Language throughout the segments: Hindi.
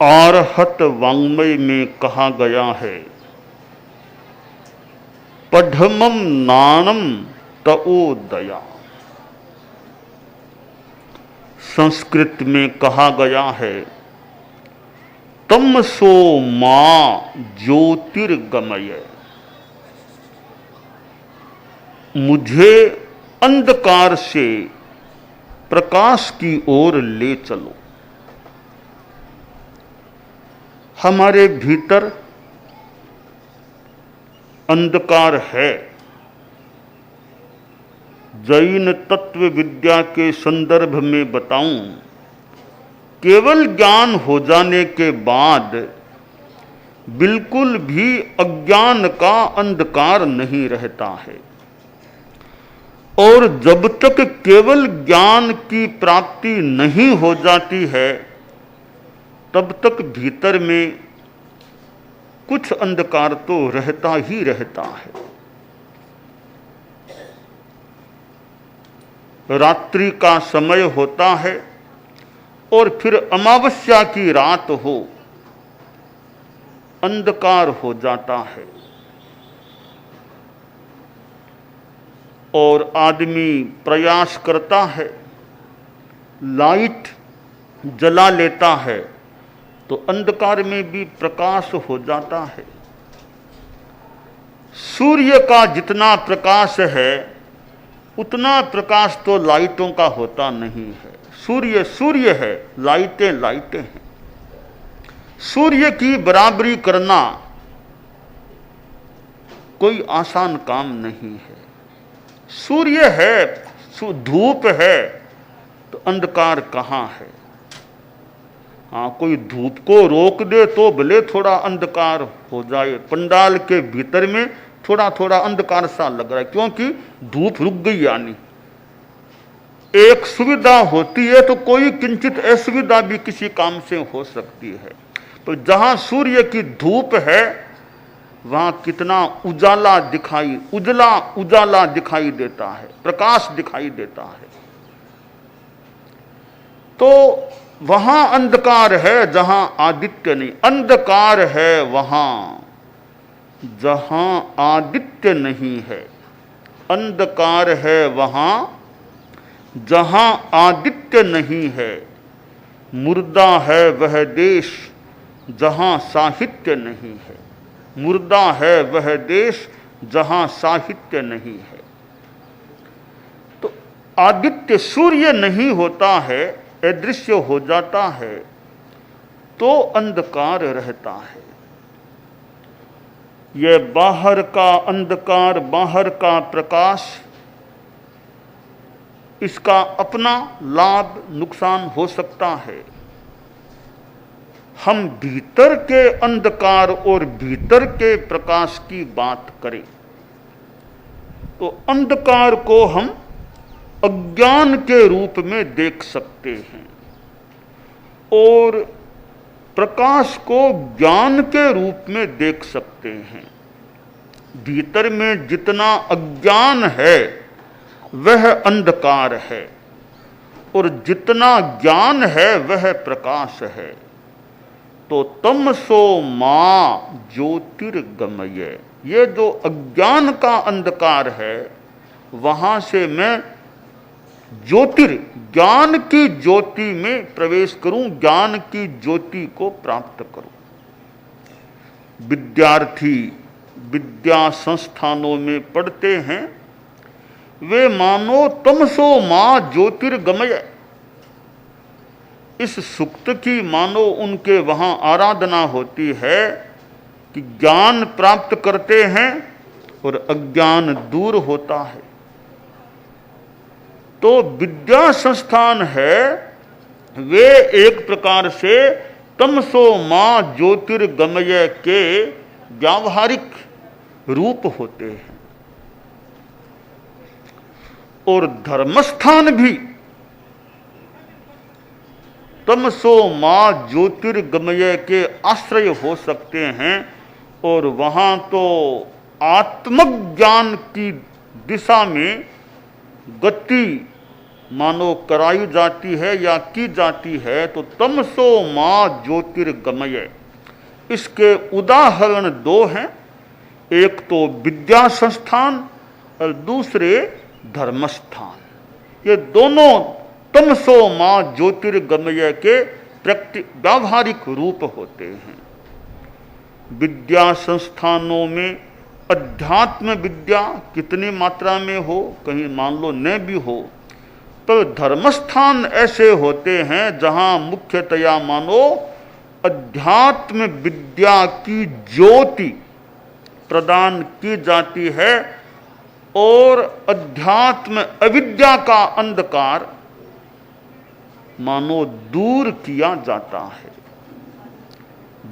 आरहत वाङ्मय में कहा गया है, पढ़मम नानम तओदया। संस्कृत में कहा गया है, तमसो मां ज्योतिर्गमय। मुझे अंधकार से प्रकाश की ओर ले चलो। हमारे भीतर अंधकार है। जैन तत्व विद्या के संदर्भ में बताऊं, केवल ज्ञान हो जाने के बाद बिल्कुल भी अज्ञान का अंधकार नहीं रहता है। और जब तक केवल ज्ञान की प्राप्ति नहीं हो जाती है, तब तक भीतर में कुछ अंधकार तो रहता ही रहता है। रात्रि का समय होता है और फिर अमावस्या की रात हो, अंधकार हो जाता है और आदमी प्रयास करता है, लाइट जला लेता है तो अंधकार में भी प्रकाश हो जाता है। सूर्य का जितना प्रकाश है उतना प्रकाश तो लाइटों का होता नहीं है। सूर्य सूर्य है, लाइटें लाइटें हैं। सूर्य की बराबरी करना कोई आसान काम नहीं है। सूर्य है, धूप है, तो अंधकार कहाँ है? हाँ, कोई धूप को रोक दे तो भले थोड़ा अंधकार हो जाए। पंडाल के भीतर में थोड़ा थोड़ा अंधकार सा लग रहा है, क्योंकि धूप रुक गई। यानी एक सुविधा होती है तो कोई किंचित असुविधा भी किसी काम से हो सकती है। तो जहां सूर्य की धूप है वहां कितना उजाला उजाला दिखाई देता है, प्रकाश दिखाई देता है। तो वहां अंधकार है जहां आदित्य नहीं। अंधकार है वहां जहां आदित्य नहीं है। अंधकार है वहां जहां आदित्य नहीं है। मुर्दा है वह देश जहां साहित्य नहीं है। मुर्दा है वह देश जहां साहित्य नहीं है। तो आदित्य सूर्य नहीं होता है, अदृश्य हो जाता है, तो अंधकार रहता है। यह बाहर का अंधकार, बाहर का प्रकाश, इसका अपना लाभ नुकसान हो सकता है। हम भीतर के अंधकार और भीतर के प्रकाश की बात करें तो अंधकार को हम अज्ञान के रूप में देख सकते हैं और प्रकाश को ज्ञान के रूप में देख सकते हैं। भीतर में जितना अज्ञान है वह अंधकार है और जितना ज्ञान है वह प्रकाश है। तो तमसो मां ज्योतिर्गमय, ये जो अज्ञान का अंधकार है वहां से मैं ज्ञान की ज्योति में प्रवेश करूं, ज्ञान की ज्योति को प्राप्त करूं। विद्यार्थी विद्या संस्थानों में पढ़ते हैं, वे मानो तमसो मां ज्योतिर्गमय, इस सुक्त की मानो उनके वहां आराधना होती है कि ज्ञान प्राप्त करते हैं और अज्ञान दूर होता है। तो विद्या संस्थान है, वे एक प्रकार से तमसो मां ज्योतिर्गमय के व्यावहारिक रूप होते हैं। और धर्मस्थान भी तमसो मां ज्योतिर्गमय के आश्रय हो सकते हैं और वहां तो आत्मज्ञान की दिशा में गति मानो कराई जाती है या की जाती है तो तमसो मां ज्योतिर्गमय। इसके उदाहरण दो हैं, एक तो विद्या संस्थान और दूसरे धर्मस्थान। ये दोनों तमसो मां ज्योतिर्गमय के व्यावहारिक रूप होते हैं। विद्या संस्थानों में अध्यात्म विद्या कितनी मात्रा में हो, कहीं मान लो न भी हो, तो धर्मस्थान ऐसे होते हैं जहां मुख्यतया मानो अध्यात्म विद्या की ज्योति प्रदान की जाती है और अध्यात्म अविद्या का अंधकार मानो दूर किया जाता है।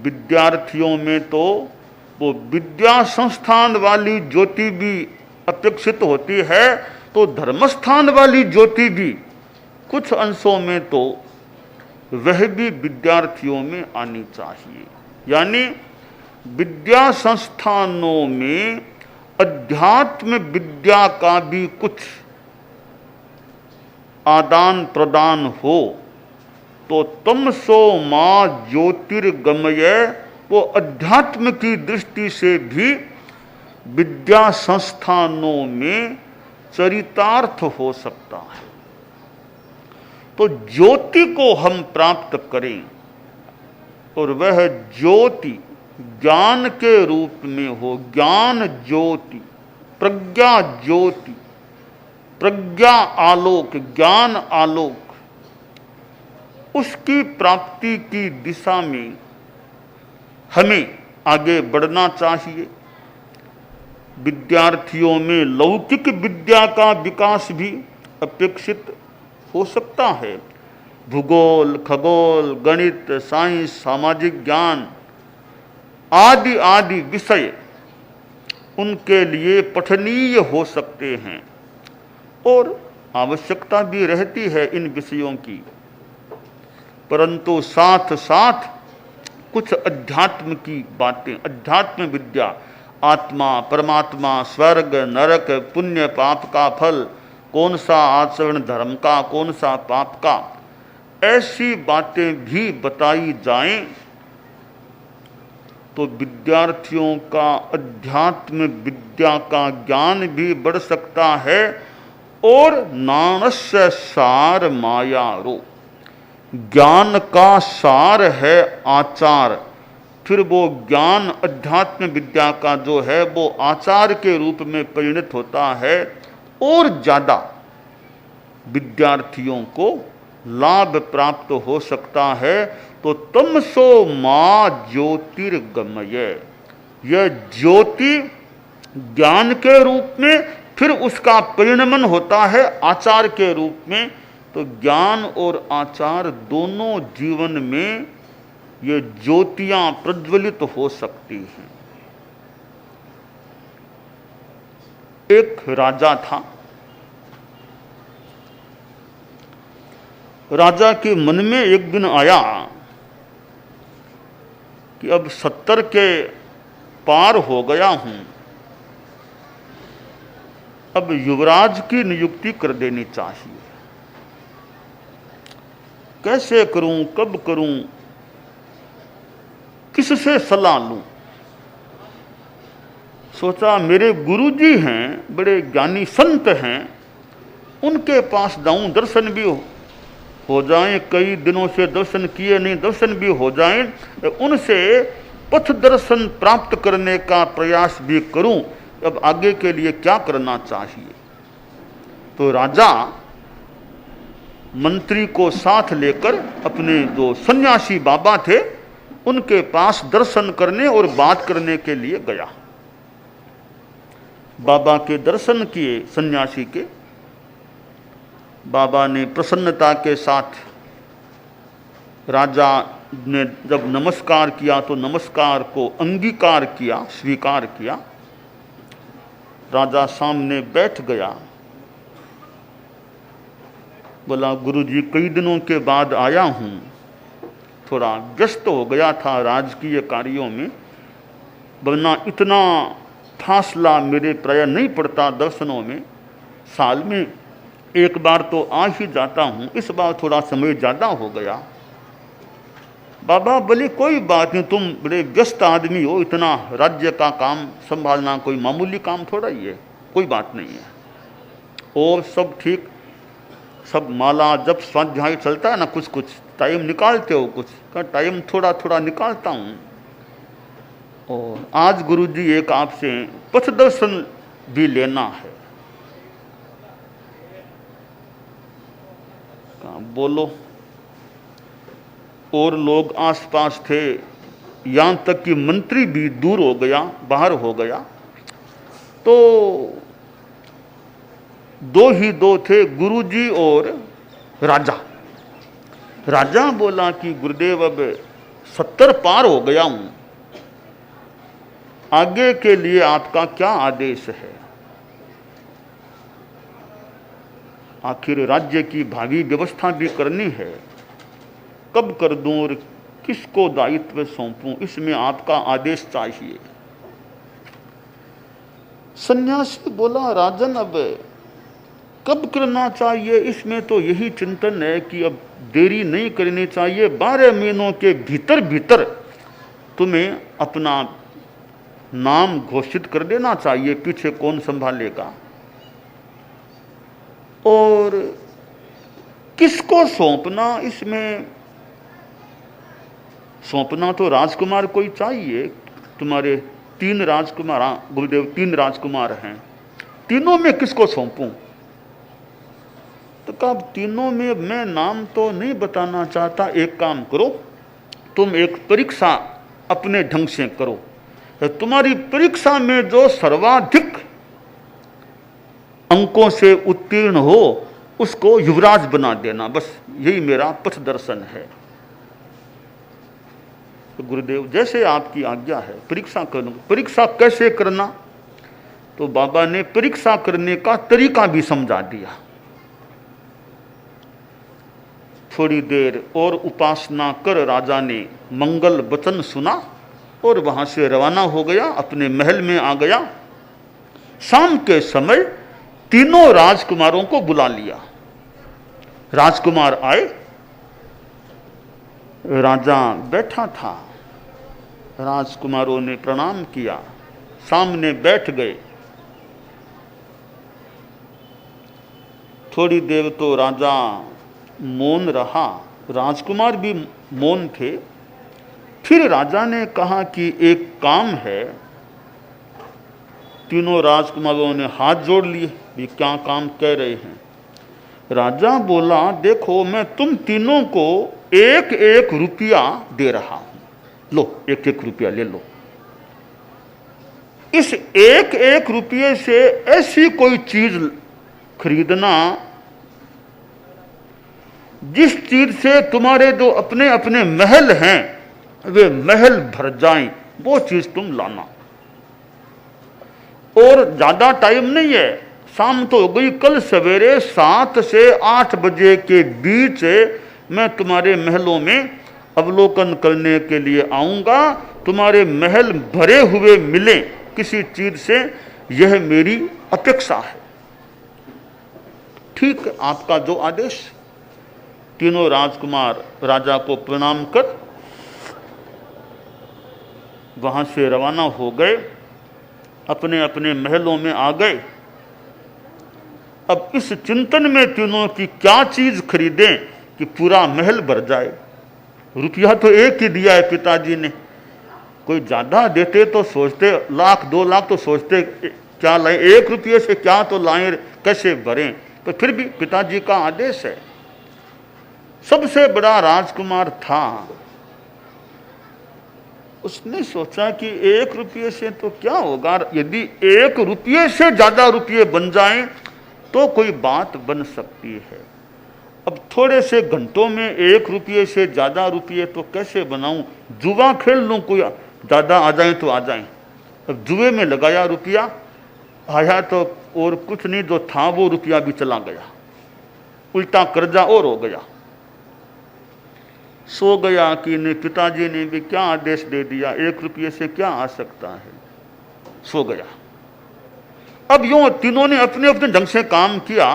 विद्यार्थियों में तो वो विद्या संस्थान वाली ज्योति भी अपेक्षित होती है, तो धर्मस्थान वाली ज्योति भी कुछ अंशों में तो वह भी विद्यार्थियों में आनी चाहिए। यानी विद्या संस्थानों में अध्यात्म विद्या का भी कुछ आदान प्रदान हो तो तमसो मां ज्योतिर्गमय वो अध्यात्म की दृष्टि से भी विद्या संस्थानों में चरितार्थ हो सकता है। तो ज्योति को हम प्राप्त करें और वह ज्योति ज्ञान के रूप में हो, ज्ञान ज्योति, प्रज्ञा ज्योति, प्रज्ञा आलोक, ज्ञान आलोक, उसकी प्राप्ति की दिशा में हमें आगे बढ़ना चाहिए। विद्यार्थियों में लौकिक विद्या का विकास भी अपेक्षित हो सकता है। भूगोल, खगोल, गणित, साइंस, सामाजिक ज्ञान आदि आदि विषय उनके लिए पठनीय हो सकते हैं और आवश्यकता भी रहती है इन विषयों की, परंतु साथ साथ कुछ अध्यात्म की बातें, अध्यात्म विद्या, आत्मा, परमात्मा, स्वर्ग, नरक, पुण्य पाप का फल, कौन सा आचरण धर्म का, कौन सा पाप का, ऐसी बातें भी बताई जाएं तो विद्यार्थियों का अध्यात्म विद्या का ज्ञान भी बढ़ सकता है। और नानस्य सार मायारो, ज्ञान का सार है आचार, फिर वो ज्ञान अध्यात्म विद्या का जो है वो आचार के रूप में परिणत होता है और ज़्यादा विद्यार्थियों को लाभ प्राप्त हो सकता है। तो तमसो मां ज्योतिर्गमय, यह ज्योति ज्ञान के रूप में, फिर उसका परिणमन होता है आचार के रूप में। तो ज्ञान और आचार दोनों जीवन में ये ज्योतियां प्रज्वलित हो सकती हैं। एक राजा था, राजा के मन में एक दिन आया कि अब 70 के पार हो गया हूं, अब युवराज की नियुक्ति कर देनी चाहिए। कैसे करूं, कब करूं, किससे सलाह लूं? सोचा मेरे गुरुजी हैं, बड़े ज्ञानी संत हैं, उनके पास जाऊं, दर्शन भी हो जाएं, कई दिनों से दर्शन किए नहीं, दर्शन भी हो जाएं, उनसे पथ दर्शन प्राप्त करने का प्रयास भी करूं। अब आगे के लिए क्या करना चाहिए? तो राजा मंत्री को साथ लेकर अपने जो सन्यासी बाबा थे उनके पास दर्शन करने और बात करने के लिए गया। बाबा के दर्शन किए सन्यासी के। बाबा ने प्रसन्नता के साथ राजा ने जब नमस्कार किया तो नमस्कार को अंगीकार किया, स्वीकार किया। राजा सामने बैठ गया, बोला गुरुजी कई दिनों के बाद आया हूँ, थोड़ा व्यस्त हो गया था राजकीय कार्यों में, वरना इतना फासला मेरे प्राय नहीं पड़ता दर्शनों में, साल में एक बार तो आ ही जाता हूं, इस बार थोड़ा समय ज़्यादा हो गया। बाबा बोले कोई बात नहीं, तुम बड़े व्यस्त आदमी हो, इतना राज्य का काम संभालना कोई मामूली काम थोड़ा ही है, कोई बात नहीं है। और सब ठीक, सब माला जब स्वाध्याय चलता है ना, कुछ कुछ टाइम निकालते हो? कुछ का टाइम थोड़ा थोड़ा निकालता हूँ। और आज गुरुजी एक आपसे पथ दर्शन भी लेना है। बोलो। और लोग आसपास थे, यहाँ तक कि मंत्री भी दूर हो गया, बाहर हो गया। तो दो ही दो थे, गुरुजी और राजा। राजा बोला कि गुरुदेव अब 70 पार हो गया हूं, आगे के लिए आपका क्या आदेश है? आखिर राज्य की भावी व्यवस्था भी करनी है, कब कर दूं और किसको दायित्व सौंपूं, इसमें आपका आदेश चाहिए। सन्यासी बोला राजन अब कब करना चाहिए, इसमें तो यही चिंतन है कि अब देरी नहीं करनी चाहिए, 12 महीनों के भीतर भीतर तुम्हें अपना नाम घोषित कर देना चाहिए, पीछे कौन संभालेगा। और किसको सौंपना, इसमें सौंपना तो राजकुमार कोई चाहिए। तुम्हारे 3 राजकुमार, गुरुदेव 3 राजकुमार हैं, तीनों में किसको सौंपूं? तो कहा तीनों में मैं नाम तो नहीं बताना चाहता, एक काम करो, तुम एक परीक्षा अपने ढंग से करो, तुम्हारी परीक्षा में जो सर्वाधिक अंकों से उत्तीर्ण हो उसको युवराज बना देना, बस यही मेरा पथ दर्शन है। तो गुरुदेव जैसे आपकी आज्ञा है, परीक्षा करूंगा। परीक्षा कैसे करना? तो बाबा ने परीक्षा करने का तरीका भी समझा दिया। थोड़ी देर और उपासना कर राजा ने मंगल वचन सुना और वहां से रवाना हो गया, अपने महल में आ गया। शाम के समय तीनों राजकुमारों को बुला लिया। राजकुमार आए, राजा बैठा था, राजकुमारों ने प्रणाम किया, सामने बैठ गए। थोड़ी देर तो राजा मौन रहा, राजकुमार भी मौन थे। फिर राजा ने कहा कि एक काम है। तीनों राजकुमारों ने हाथ जोड़ लिए, भी क्या काम कह रहे हैं? राजा बोला देखो मैं तुम तीनों को 1-1 रुपया दे रहा हूं, लो 1-1 रुपया ले लो। इस 1-1 रुपये से ऐसी कोई चीज खरीदना जिस चीज से तुम्हारे जो अपने अपने महल हैं वे महल भर जाएं, वो चीज तुम लाना। और ज्यादा टाइम नहीं है, शाम तो हो गई, कल सवेरे 7 से 8 बजे के बीच मैं तुम्हारे महलों में अवलोकन करने के लिए आऊंगा। तुम्हारे महल भरे हुए मिले किसी चीज से, यह मेरी अपेक्षा है। ठीक, आपका जो आदेश। तीनों राजकुमार राजा को प्रणाम कर वहां से रवाना हो गए, अपने अपने महलों में आ गए। अब इस चिंतन में तीनों की क्या चीज खरीदें कि पूरा महल भर जाए। रुपया तो एक ही दिया है पिताजी ने, कोई ज्यादा देते तो सोचते 1-2 लाख तो सोचते क्या लाएं, 1 रुपये से क्या तो लाएं, कैसे भरें। तो फिर भी पिताजी का आदेश है। सबसे बड़ा राजकुमार था, उसने सोचा कि 1 रुपये से तो क्या होगा, यदि 1 रुपये से ज्यादा रुपये बन जाएं तो कोई बात बन सकती है। अब थोड़े से घंटों में 1 रुपये से ज्यादा रुपये तो कैसे बनाऊं, जुआ खेल लूं, कोई ज्यादा आ जाए तो आ जाए। अब जुए में लगाया, रुपया आया तो और कुछ नहीं, जो था वो रुपया भी चला गया, उल्टा कर्जा और हो गया। सो गया कि नहीं, पिताजी ने भी क्या आदेश दे दिया, 1 रुपये से क्या आ सकता है, सो गया। अब यूं तीनों ने अपने अपने ढंग से काम किया।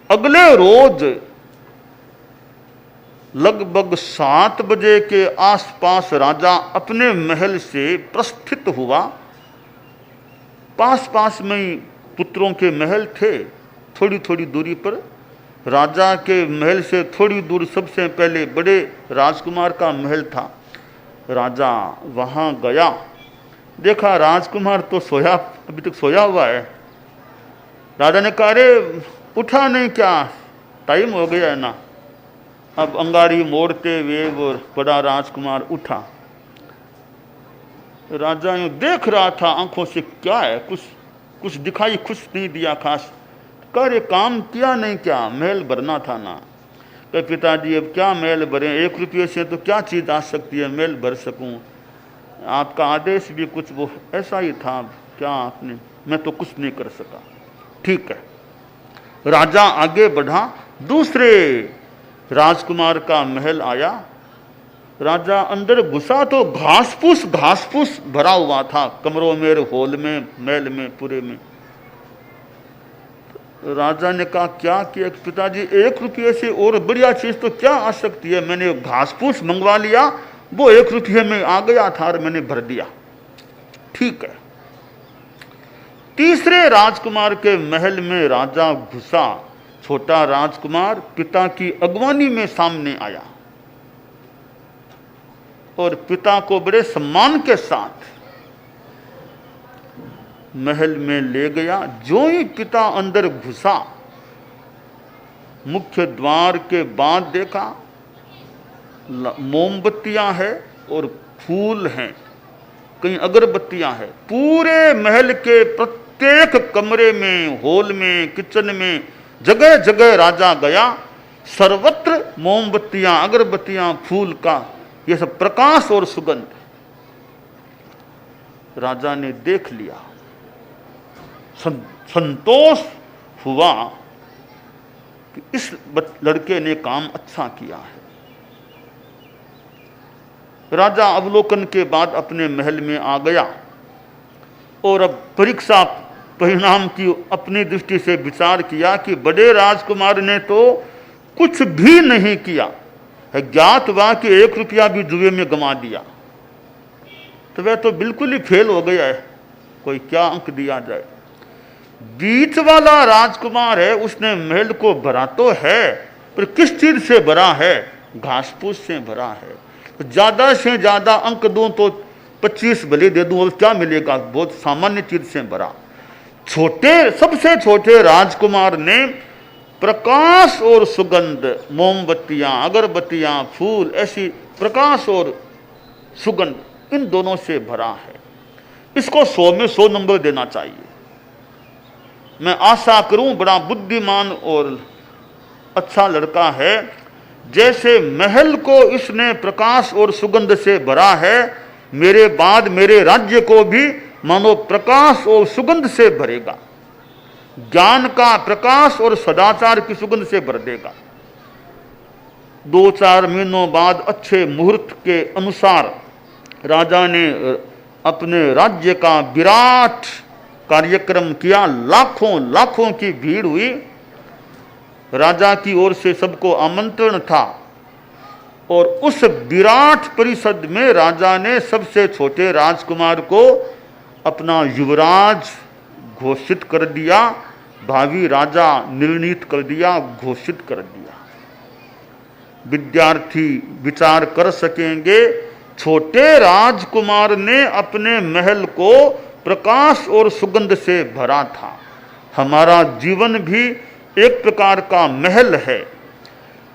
अगले रोज लगभग 7 बजे के आसपास राजा अपने महल से प्रस्थित हुआ। पास पास में ही पुत्रों के महल थे, थोड़ी थोड़ी दूरी पर। राजा के महल से थोड़ी दूर सबसे पहले बड़े राजकुमार का महल था। राजा वहाँ गया, देखा राजकुमार तो सोया, अभी तक सोया हुआ है। राजा ने कहा, अरे उठा नहीं क्या, टाइम हो गया है ना। अब अंगारी मोड़ते हुए वो बड़ा राजकुमार उठा। राजा यूं देख रहा था आंखों से, क्या है, कुछ दिखाई कुछ नहीं दिया खास। कर काम किया नहीं क्या, महल भरना था ना। कहे पिताजी अब क्या महल भरे, 1 रुपये से तो क्या चीज़ आ सकती है महल भर सकूं। आपका आदेश भी कुछ वो ऐसा ही था, क्या आपने, मैं तो कुछ नहीं कर सका। ठीक है, राजा आगे बढ़ा, दूसरे राजकुमार का महल आया। राजा अंदर घुसा तो घास फूस भरा हुआ था, कमरों में, हॉल में, महल में, पूरे में। राजा ने कहा, क्या किया पिताजी, 1 रुपये से और बढ़िया चीज तो क्या आ सकती है। मैंने घास फूस मंगवा लिया, वो 1 रुपये में आ गया था और मैंने भर दिया। ठीक है, तीसरे राजकुमार के महल में राजा घुसा। छोटा राजकुमार पिता की अगवानी में सामने आया और पिता को बड़े सम्मान के साथ महल में ले गया। जो ही पिता अंदर घुसा, मुख्य द्वार के बाद देखा मोमबत्तियां हैं और फूल हैं, कहीं अगरबत्तियां हैं। पूरे महल के प्रत्येक कमरे में, हॉल में, किचन में, जगह जगह राजा गया, सर्वत्र मोमबत्तियां, अगरबत्तियां, फूल का ये सब प्रकाश और सुगंध। राजा ने देख लिया, संतोष हुआ कि इस लड़के ने काम अच्छा किया है। राजा अवलोकन के बाद अपने महल में आ गया और अब परीक्षा परिणाम की अपनी दृष्टि से विचार किया कि बड़े राजकुमार ने तो कुछ भी नहीं किया है, ज्ञात हुआ कि 1 रुपया भी जुए में गंवा दिया, तो वह तो बिल्कुल ही फेल हो गया है, कोई क्या अंक दिया जाए। बीच वाला राजकुमार है, उसने महल को भरा तो है, पर किस चीज से भरा है, घास फूस से भरा है। तो ज्यादा से ज्यादा अंक दूं तो 25 भले दे दूं और क्या मिलेगा, बहुत सामान्य चीज से भरा। सबसे छोटे राजकुमार ने प्रकाश और सुगंध, मोमबत्तियां, अगरबत्तियां, फूल, ऐसी प्रकाश और सुगंध, इन दोनों से भरा है। इसको 100 में 100 नंबर देना चाहिए। मैं आशा करूं बड़ा बुद्धिमान और अच्छा लड़का है। जैसे महल को इसने प्रकाश और सुगंध से भरा है, मेरे बाद मेरे राज्य को भी मानो प्रकाश और सुगंध से भरेगा, ज्ञान का प्रकाश और सदाचार की सुगंध से भर देगा। 2-4 महीनों बाद अच्छे मुहूर्त के अनुसार राजा ने अपने राज्य का विराट कार्यक्रम किया। लाखों की भीड़ हुई। राजा की ओर से सबको आमंत्रण था और उस विराट परिषद में राजा ने सबसे छोटे राजकुमार को अपना युवराज घोषित कर दिया, भावी राजा निर्णीत कर दिया, घोषित कर दिया। विद्यार्थी विचार कर सकेंगे, छोटे राजकुमार ने अपने महल को प्रकाश और सुगंध से भरा था। हमारा जीवन भी एक प्रकार का महल है।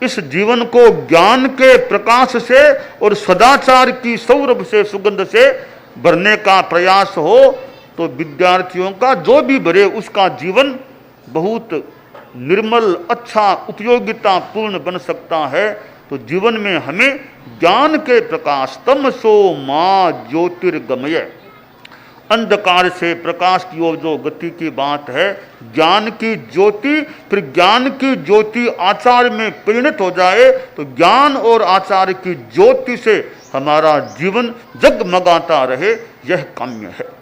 इस जीवन को ज्ञान के प्रकाश से और सदाचार की सौरभ से, सुगंध से भरने का प्रयास हो तो विद्यार्थियों का जो भी भरे उसका जीवन बहुत निर्मल, अच्छा, उपयोगिता पूर्ण बन सकता है। तो जीवन में हमें ज्ञान के प्रकाश, तमसो मा ज्योतिर्गमय, अंधकार से प्रकाश की ओर जो गति की बात है, ज्ञान की ज्योति, फिर ज्ञान की ज्योति आचार में परिणत हो जाए तो ज्ञान और आचार की ज्योति से हमारा जीवन जगमगाता रहे, यह काम्य है।